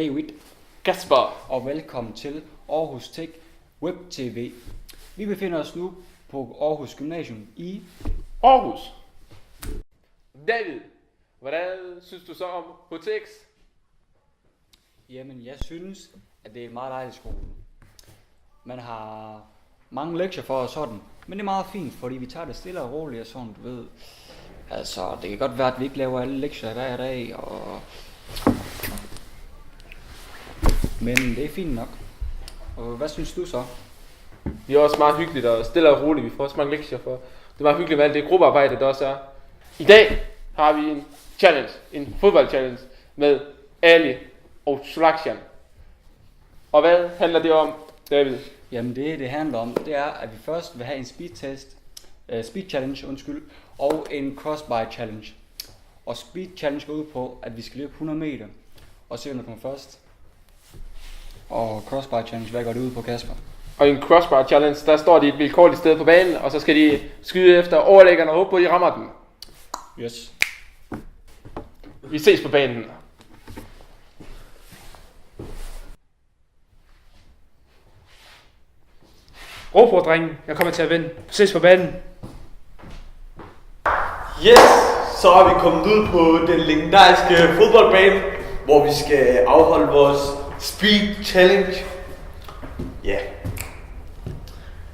David, Kasper og velkommen til Aarhus Tech Web TV. Vi befinder os nu på Aarhus Gymnasium i Aarhus. David, hvad synes du så om HTX? Jamen, jeg synes, at det er en meget dejlig skole. Man har mange lektier for og sådan, men det er meget fint, fordi vi tager det stille og roligt og sådan, du ved. Altså, det kan godt være, at vi ikke laver alle lektier hver dag, men det er fint nok. Og hvad synes du så? Vi er også meget hyggeligt og stille og roligt. Vi får også mange lektier for. Det er meget hyggeligt med alt det gruppearbejde, der også er. I dag har vi en challenge, en fodboldchallenge med Ali og Sulakshan. Og hvad handler det om, David? Jamen det handler om, det er, at vi først vil have en speed challenge, og en crossbar challenge. Og speed challenge går ud på, at vi skal løbe 100 meter, og se, hvem der kommer først. Og crossbar challenge, hvad går det ud på, Kasper? Og i en crossbar challenge, der står de et vilkårligt sted på banen, og så skal de skyde efter overlæggerne og håbe på, at de rammer den. Yes. Vi ses på banen. Råb på, drengen. Jeg kommer til at vinde. Ses på banen. Yes, så er vi kommet ud på den legendariske fodboldbane, hvor vi skal afholde vores Speed Challenge. Ja.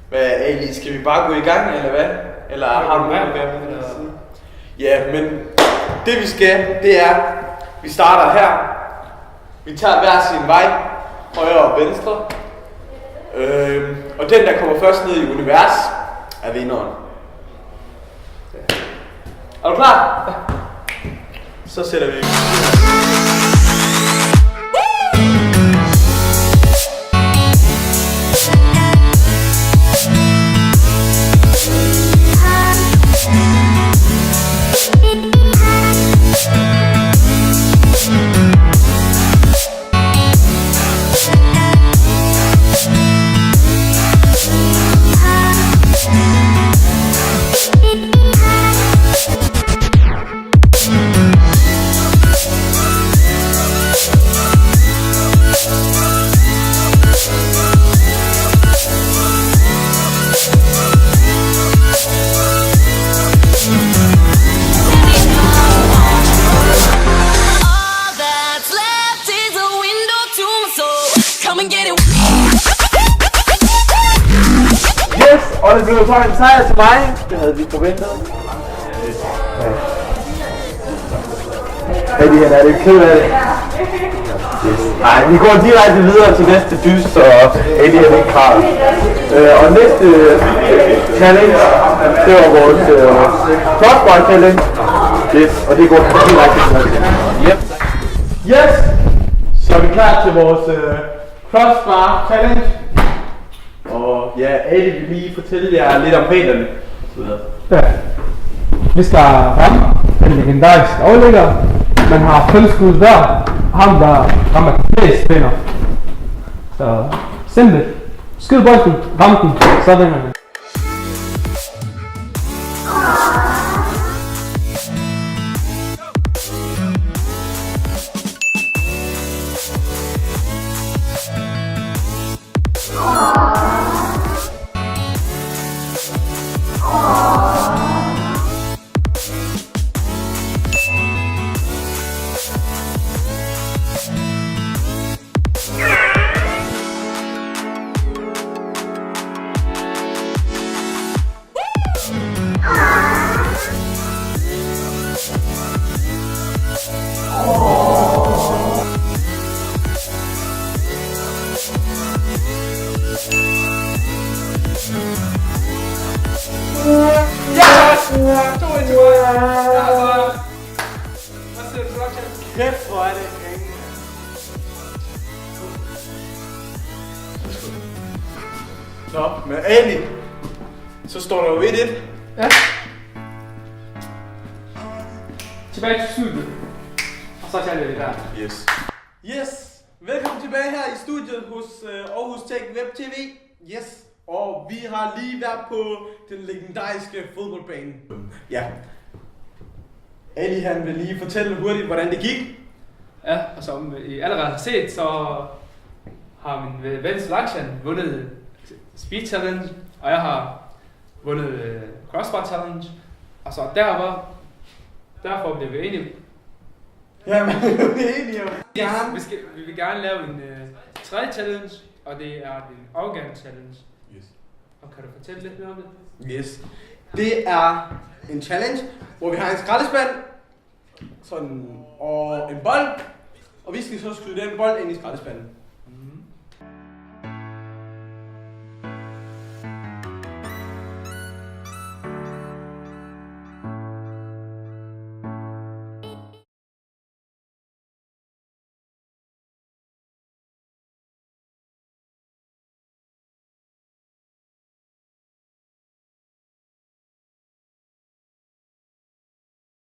Hvad, Ali, skal vi bare gå i gang, eller hvad? Eller har du noget? Ja, men det vi skal, det er, vi starter her. Vi tager hver sin vej, højre og venstre. Og den, der kommer først ned i univers, er vinderen. Er du klar? Så sætter vi og det blev så en sejr til mig. Det havde vi forventet. Rigtig han er lidt ked af det. Nej, vi går direkte videre til næste dys, så Eddie er ikke klar. Og næste challenge, det var vores crossbar challenge. Yes, og det går direkte til næste. Yep. Yes, så er vi klar til vores crossbar challenge. Og ja, Ali vil lige fortælle jer lidt om reglerne. Ja. Vi skal ramme den legendariske overligger. Man har 5 skud hver. Ham der rammer flest vinder. Så simpelt. Skyd bolden, ram den, så vinder man. Kæft, hvor er det penge. Nå, med Ali, så står der jo 1-1. Ja. Tilbage til studiet. Og så tager vi det der. Yes. Yes, velkommen tilbage her i studiet hos Aarhus Tech Web TV. Yes, og vi har lige været på den legendariske fodboldbane. Ja. Ali han vil lige fortælle hurtigt, hvordan det gik. Ja, og som I allerede har set, så har min ven Lakshan vundet Speed Challenge, og jeg har vundet Crossbar Challenge. Og så derfor blev vi enige. Ja, men vi er enige om. Vi vil gerne lave en tredje challenge, og det er en organ challenge. Yes. Og kan du fortælle lidt mere om det? Yes. Det er en challenge, hvor vi har en skraldespand sådan, og en bold, og vi skal så skyde den bold ind i skraldespanden.